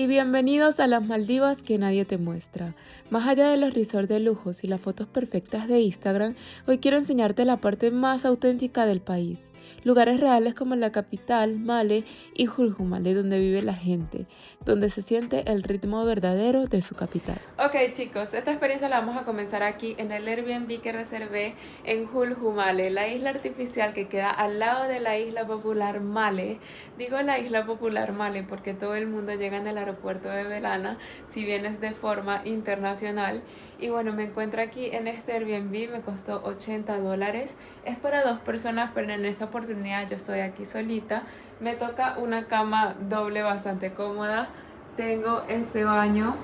y bienvenidos a las Maldivas que nadie te muestra. Más allá de los resorts de lujos y las fotos perfectas de Instagram, hoy quiero enseñarte la parte más auténtica del país. Lugares reales como la capital, Male y Julhumale, donde vive la gente, donde se siente el ritmo verdadero de su capital. Ok chicos, esta experiencia la vamos a comenzar aquí en el Airbnb que reservé en Julhumale, la isla artificial que queda al lado de la isla popular Male. Digo la isla popular Male porque todo el mundo llega en el aeropuerto de Belana si vienes de forma internacional. Y bueno, me encuentro aquí en este Airbnb, me costó $80. Es para 2 personas, pero en esta oportunidad yo estoy aquí solita. Me toca una cama doble bastante cómoda. Tengo este baño.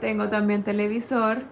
Tengo también televisor.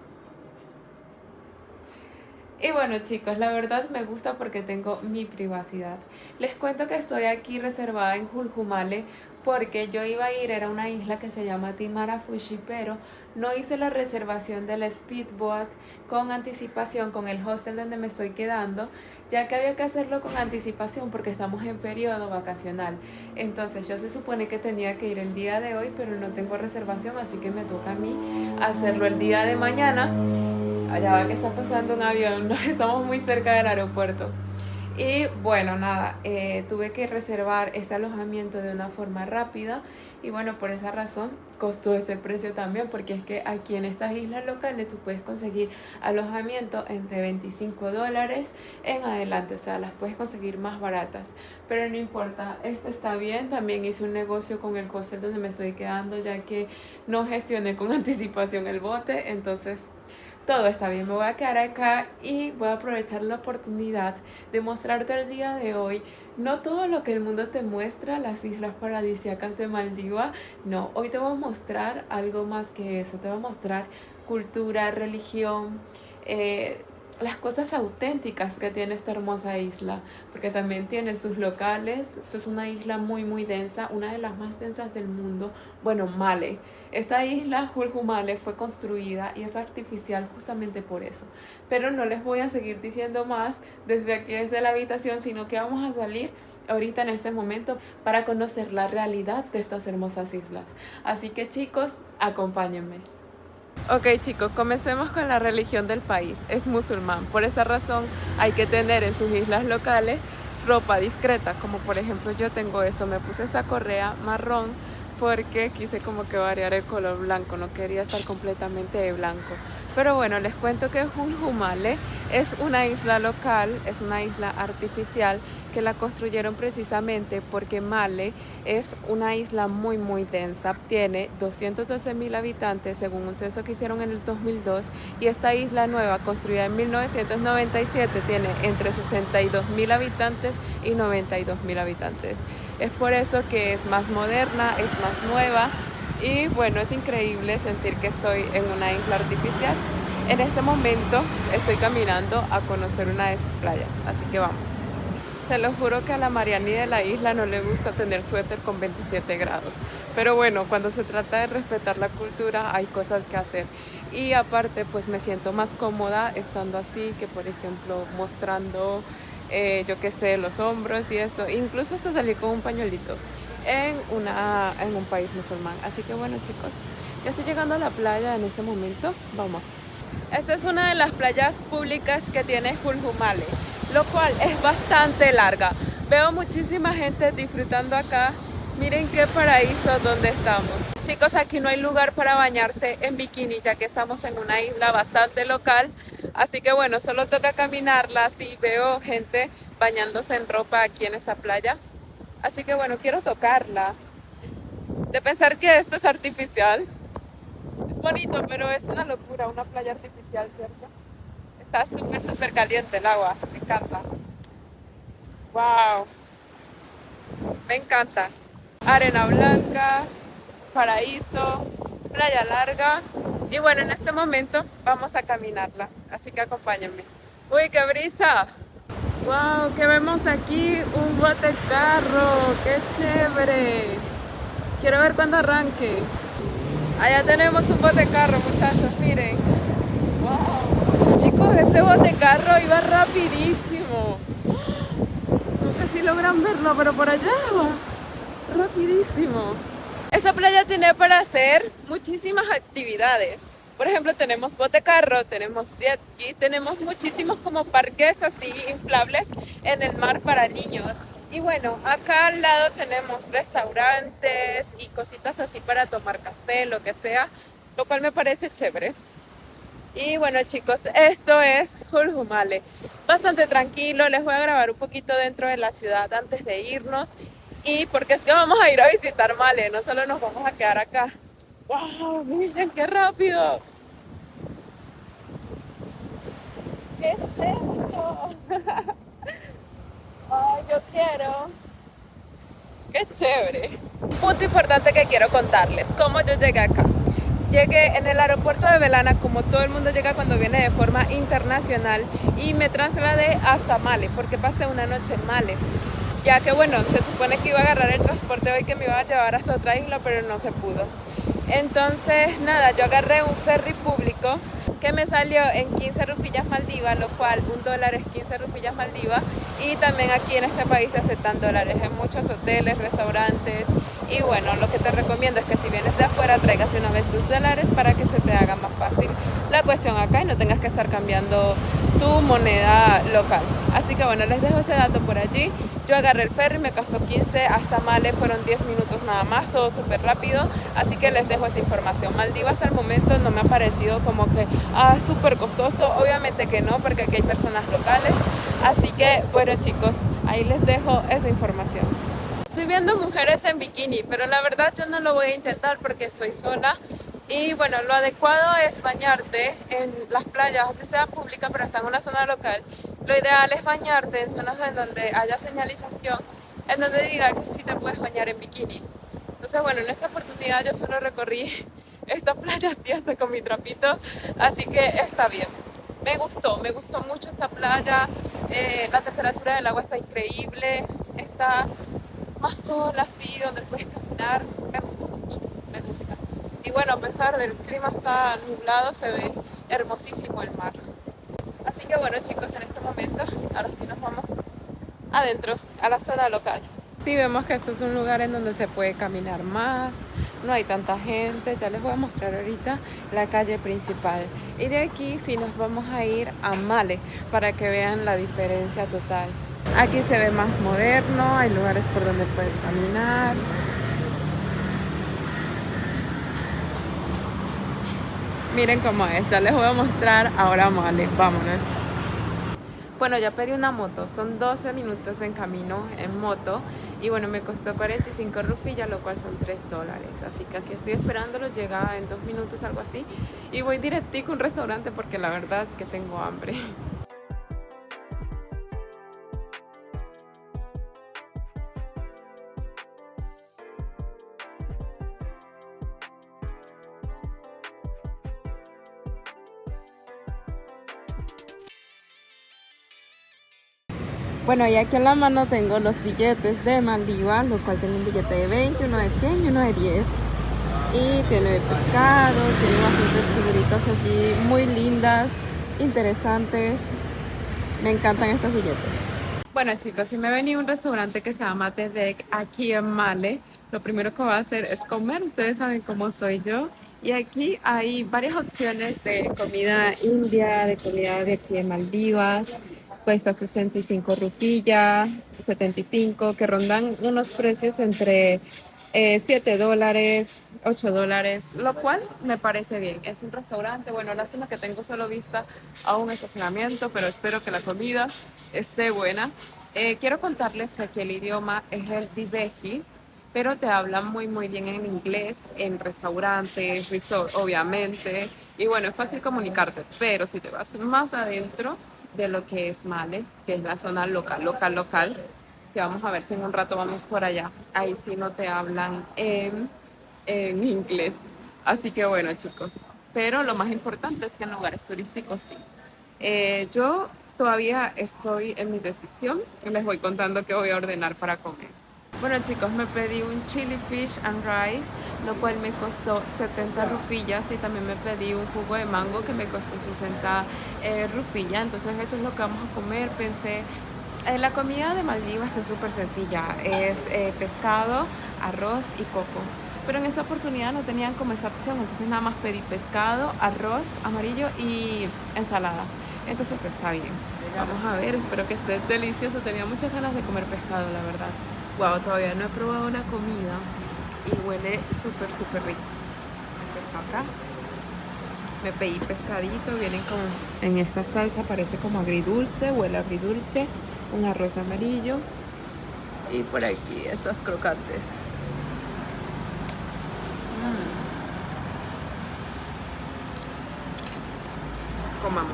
Y bueno chicos, la verdad me gusta porque tengo mi privacidad. Les cuento que estoy aquí reservada en Julhumale porque yo iba a ir, era una isla que se llama Timarafushi, pero no hice la reservación del speedboat con anticipación con el hostel donde me estoy quedando, ya que había que hacerlo con anticipación porque estamos en periodo vacacional. Entonces yo se supone que tenía que ir el día de hoy, pero no tengo reservación, así que me toca a mí hacerlo el día de mañana. Allá va que está pasando un avión, estamos muy cerca del aeropuerto. Y bueno, nada, tuve que reservar este alojamiento de una forma rápida y bueno, por esa razón costó ese precio también, porque es que aquí en estas islas locales tú puedes conseguir alojamiento entre $25 en adelante, o sea, las puedes conseguir más baratas, pero no importa, este está bien. También hice un negocio con el hostel donde me estoy quedando, ya que no gestioné con anticipación el bote, entonces todo está bien. Me voy a quedar acá y voy a aprovechar la oportunidad de mostrarte el día de hoy no todo lo que el mundo te muestra, las islas paradisíacas de Maldivas. No, hoy te voy a mostrar algo más que eso. Te voy a mostrar cultura, religión, las cosas auténticas que tiene esta hermosa isla, porque también tiene sus locales. Esto es una isla muy muy densa, una de las más densas del mundo. Bueno, Male, esta isla Julhumale fue construida y es artificial justamente por eso, pero no les voy a seguir diciendo más desde aquí, desde la habitación, sino que vamos a salir ahorita en este momento para conocer la realidad de estas hermosas islas. Así que chicos, acompáñenme. Ok chicos, comencemos con la religión del país, es musulmán. Por esa razón hay que tener en sus islas locales ropa discreta, como por ejemplo yo tengo esto, me puse esta correa marrón porque quise como que variar el color blanco, no quería estar completamente de blanco. Pero bueno, les cuento que Julhumale es una isla local, es una isla artificial que la construyeron precisamente porque Male es una isla muy muy densa, tiene 212.000 habitantes según un censo que hicieron en el 2002, y esta isla nueva construida en 1997 tiene entre 62.000 habitantes y 92.000 habitantes. Es por eso que es más moderna, es más nueva y bueno, es increíble sentir que estoy en una isla artificial. En este momento estoy caminando a conocer una de sus playas, así que vamos. Se lo juro que a la Mariani de la isla no le gusta tener suéter con 27 grados. Pero bueno, cuando se trata de respetar la cultura hay cosas que hacer. Y aparte pues me siento más cómoda estando así que por ejemplo mostrando, yo qué sé, los hombros y esto. Incluso hasta salí con un pañuelito en un país musulmán. Así que bueno chicos, ya estoy llegando a la playa en este momento. Vamos. Esta es una de las playas públicas que tiene Julhumale, lo cual es bastante larga. Veo muchísima gente disfrutando acá. Miren qué paraíso donde estamos. Chicos, aquí no hay lugar para bañarse en bikini, ya que estamos en una isla bastante local. Así que bueno, solo toca caminarla. Así veo gente bañándose en ropa aquí en esta playa. Así que bueno, quiero tocarla. De pensar que esto es artificial. Es bonito, pero es una locura, una playa artificial, ¿cierto? Está súper, súper caliente el agua, me encanta. ¡Wow! Me encanta. Arena blanca, paraíso, playa larga. Y bueno, en este momento vamos a caminarla, así que acompáñenme. ¡Uy, qué brisa! ¡Wow! ¿Qué vemos aquí? Un bote carro, ¡qué chévere! Quiero ver cuándo arranque. Allá tenemos un bote carro, muchachos, miren. ¡Wow! Chicos, ese bote carro iba rapidísimo. No sé si logran verlo, pero por allá va rapidísimo. Esta playa tiene para hacer muchísimas actividades. Por ejemplo, tenemos botecarro, tenemos jet ski, tenemos muchísimos como parques así inflables en el mar para niños. Y bueno, acá al lado tenemos restaurantes y cositas así para tomar café, lo que sea, lo cual me parece chévere. Y bueno chicos, esto es Julhumale, bastante tranquilo, les voy a grabar un poquito dentro de la ciudad antes de irnos y porque es que vamos a ir a visitar Male, no solo nos vamos a quedar acá. ¡Wow! Miren qué rápido. ¿Qué es esto? Ay, yo quiero. Qué chévere. Punto importante que quiero contarles, cómo yo llegué acá. Llegué en el aeropuerto de Belana, como todo el mundo llega cuando viene de forma internacional, y me trasladé hasta Male, porque pasé una noche en Male. Ya que bueno, se supone que iba a agarrar el transporte hoy que me iba a llevar hasta otra isla, pero no se pudo. Entonces, nada, yo agarré un ferry público que me salió en 15 rufillas Maldivas, lo cual $1 es 15 rufillas Maldivas, y también aquí en este país te aceptan dólares en muchos hoteles, restaurantes. Y bueno, lo que te recomiendo es que si vienes de afuera traigas una vez tus dólares para que se te haga más fácil la cuestión acá y no tengas que estar cambiando tu moneda local. Así que bueno, les dejo ese dato por allí. Yo agarré el ferry, me costó 15 hasta Male, fueron 10 minutos nada más, todo súper rápido. Así que les dejo esa información. Maldivas hasta el momento no me ha parecido como que súper costoso. Obviamente que no, porque aquí hay personas locales. Así que bueno chicos, ahí les dejo esa información. Estoy viendo mujeres en bikini, pero la verdad yo no lo voy a intentar porque estoy sola. Y bueno, lo adecuado es bañarte en las playas, así sea pública, pero está en una zona local. Lo ideal es bañarte en zonas en donde haya señalización, en donde diga que sí te puedes bañar en bikini. Entonces bueno, en esta oportunidad yo solo recorrí esta playa así hasta con mi trapito, así que está bien. Me gustó mucho esta playa, la temperatura del agua está increíble, está más sola así, donde puedes caminar, me gusta mucho, me gusta. Y bueno, a pesar del clima está nublado, se ve hermosísimo el mar. Así que bueno chicos, en este momento, ahora sí nos vamos adentro, a la zona local. Sí, vemos que este es un lugar en donde se puede caminar más, no hay tanta gente. Ya les voy a mostrar ahorita la calle principal. Y de aquí sí nos vamos a ir a Male para que vean la diferencia total. Aquí se ve más moderno, hay lugares por donde puedes caminar. Miren cómo es, ya les voy a mostrar ahora Male, vámonos. Bueno, ya pedí una moto, son 12 minutos en camino en moto y bueno, me costó 45 rufillas, lo cual son $3. Así que aquí estoy esperándolo, llega en 2 minutos, algo así. Y voy directico a un restaurante porque la verdad es que tengo hambre. Bueno, y aquí en la mano tengo los billetes de Maldivas, lo cual tengo un billete de 20, uno de 100 y uno de 10. Y tiene pescado, tiene bastantes figuritas allí muy lindas, interesantes. Me encantan estos billetes. Bueno chicos, si me venía a un restaurante que se llama The Deck aquí en Male, lo primero que voy a hacer es comer. Ustedes saben cómo soy yo. Y aquí hay varias opciones de comida india, de comida de aquí en Maldivas. Cuesta 65 rufillas, 75, que rondan unos precios entre $7, $8, lo cual me parece bien. Es un restaurante, bueno, lástima que tengo solo vista a un estacionamiento, pero espero que la comida esté buena. Quiero contarles que aquí el idioma es el Diveji, pero te hablan muy bien en inglés, en restaurantes, resort, obviamente. Y bueno, es fácil comunicarte, pero si te vas más adentro de lo que es Male, que es la zona local, que vamos a ver si en un rato vamos por allá. Ahí sí no te hablan en inglés. Así que bueno, chicos. Pero lo más importante es que en lugares turísticos sí. Yo todavía estoy en mi decisión y les voy contando qué voy a ordenar para comer. Bueno chicos, me pedí un chili fish and rice, lo cual me costó 70 rufillas, y también me pedí un jugo de mango que me costó 60 rufillas. Entonces eso es lo que vamos a comer. Pensé, la comida de Maldivas es súper sencilla, es pescado, arroz y coco. pero en esta oportunidad no tenían como esa opción, entonces nada más pedí pescado, arroz amarillo y ensalada. Entonces está bien. Vamos a ver, espero que esté delicioso. Tenía muchas ganas de comer pescado, la verdad. Wow, todavía no he probado la comida y huele súper, súper rico. Se saca. Me pedí pescadito, vienen con en esta salsa, parece como agridulce, huele a agridulce, un arroz amarillo y por aquí estas crocantes. Comamos.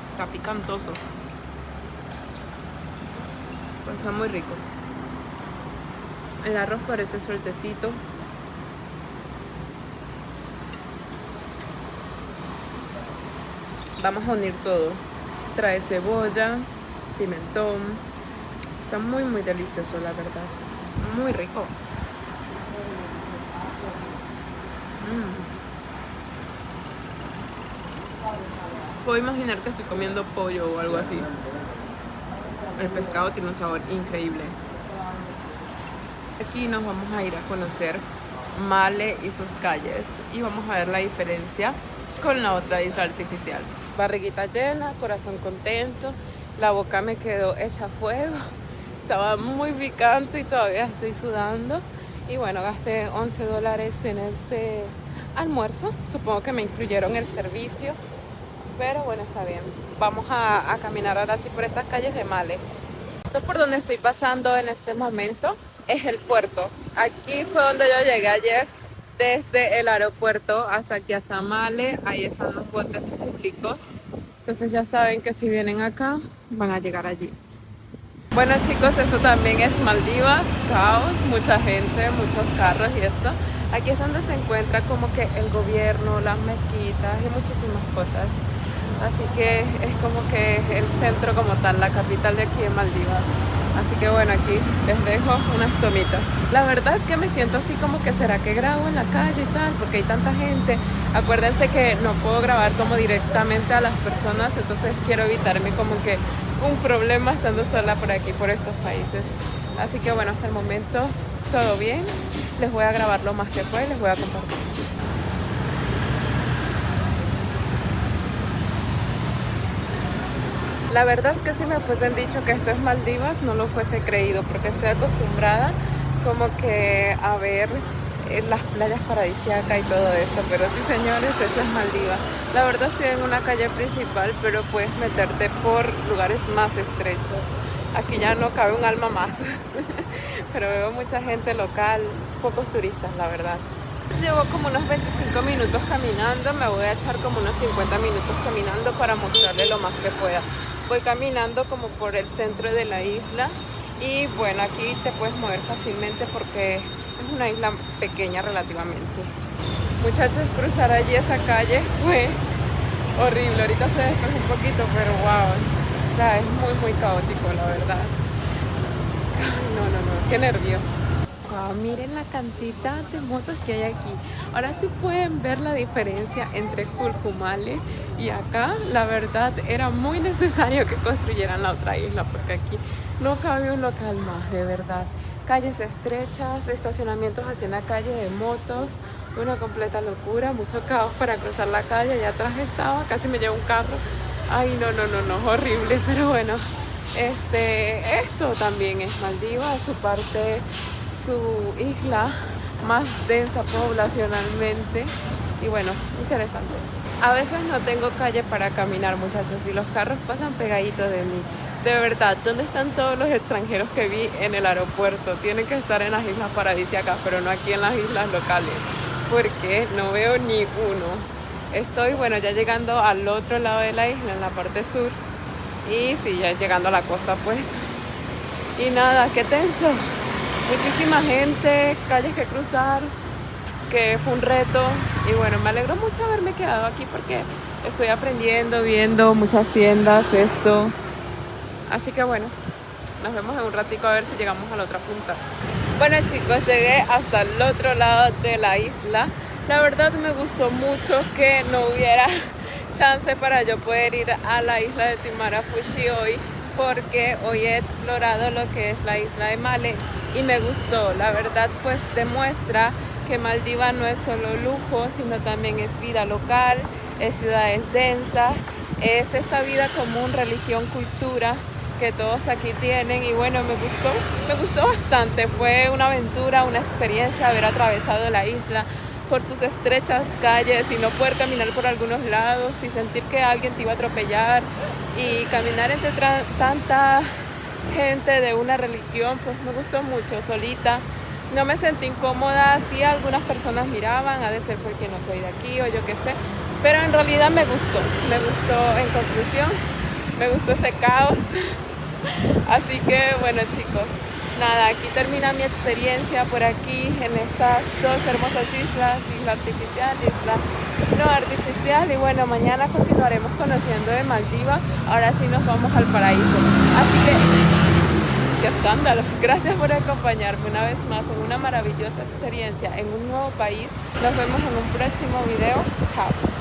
Está picantoso. Pues está muy rico. El arroz parece sueltecito. Vamos a unir todo. Trae cebolla, pimentón. Está muy muy delicioso, la verdad. Muy rico. Puedo imaginar que estoy comiendo pollo o algo así. El pescado tiene un sabor increíble. Aquí nos vamos a ir a conocer Male y sus calles y vamos a ver la diferencia con la otra isla artificial. Barriguita llena, corazón contento, la boca me quedó hecha fuego, estaba muy picante y todavía estoy sudando. Y bueno, gasté $11 en este almuerzo, supongo que me incluyeron el servicio, pero bueno, está bien. Vamos a caminar ahora sí por estas calles de Male. Esto por donde estoy pasando en este momento es el puerto. Aquí fue donde yo llegué ayer, desde el aeropuerto hasta aquí, hasta Male. Ahí están los botes públicos. Entonces ya saben que si vienen acá, van a llegar allí. Bueno chicos, esto también es Maldivas, caos, mucha gente, muchos carros y esto. Aquí es donde se encuentra como que el gobierno, las mezquitas y muchísimas cosas. Así que es como que el centro como tal, la capital de aquí en Maldivas. Así que bueno, aquí les dejo unas tomitas. La verdad es que me siento así como que será que grabo en la calle y tal, porque hay tanta gente. Acuérdense que no puedo grabar como directamente a las personas, entonces quiero evitarme como que un problema estando sola por aquí, por estos países. Así que bueno, hasta el momento todo bien. Les voy a grabar lo más que pueda y les voy a compartir. La verdad es que si me fuesen dicho que esto es Maldivas, no lo fuese creído, porque estoy acostumbrada como que a ver las playas paradisíacas y todo eso, pero sí señores, eso es Maldivas. La verdad estoy en una calle principal, pero puedes meterte por lugares más estrechos. Aquí ya no cabe un alma más, pero veo mucha gente local, pocos turistas, la verdad. Llevo como unos 25 minutos caminando, me voy a echar como unos 50 minutos caminando para mostrarle lo más que pueda. Voy caminando como por el centro de la isla y bueno, aquí te puedes mover fácilmente porque es una isla pequeña relativamente. Muchachos, cruzar allí esa calle fue horrible. Ahorita se despejó un poquito, pero wow, o sea, es muy muy caótico, la verdad. Ay, no, qué nervio. Wow, miren la cantidad de motos que hay aquí. Ahora sí pueden ver la diferencia entre Hulhumale y acá. La verdad era muy necesario que construyeran la otra isla porque aquí no cabe un local más, de verdad. Calles estrechas, estacionamientos así en la calle de motos, una completa locura, mucho caos para cruzar la calle. Allá atrás estaba, casi me lleva un carro. Ay, no, horrible, pero bueno. Esto también es Maldivas, su parte, su isla más densa poblacionalmente y bueno, interesante. A veces no tengo calle para caminar, muchachos, y los carros pasan pegaditos de mí. De verdad, ¿dónde están todos los extranjeros que vi en el aeropuerto? Tienen que estar en las islas paradisíacas, pero no aquí en las islas locales, porque no veo ni uno. Estoy, bueno, ya llegando al otro lado de la isla, en la parte sur, y sí, ya llegando a la costa, pues. Y nada, qué tenso. Muchísima gente, calles que cruzar, que fue un reto. Y bueno, me alegro mucho haberme quedado aquí porque estoy aprendiendo, viendo muchas tiendas, esto. Así que bueno, nos vemos en un ratico a ver si llegamos a la otra punta. Bueno chicos, llegué hasta el otro lado de la isla. La verdad me gustó mucho que no hubiera chance para yo poder ir a la isla de Timarafushi hoy, porque hoy he explorado lo que es la isla de Male y me gustó. La verdad, pues demuestra que Maldivas no es solo lujo, sino también es vida local, es ciudades densas, es esta vida común, religión, cultura que todos aquí tienen. Y bueno, me gustó bastante. Fue una aventura, una experiencia haber atravesado la isla por sus estrechas calles y no poder caminar por algunos lados y sentir que alguien te iba a atropellar, y caminar entre tanta gente de una religión. Pues me gustó mucho, solita. No me sentí incómoda. Sí, algunas personas miraban, ha de ser porque no soy de aquí o yo qué sé, pero en realidad me gustó en conclusión, me gustó ese caos. Así que bueno, chicos, nada, aquí termina mi experiencia por aquí en estas dos hermosas islas, isla artificial, isla no artificial. Y bueno, mañana continuaremos conociendo de Maldivas. Ahora sí nos vamos al paraíso. Así que, ¡qué escándalo! Gracias por acompañarme una vez más en una maravillosa experiencia en un nuevo país. Nos vemos en un próximo video. Chao.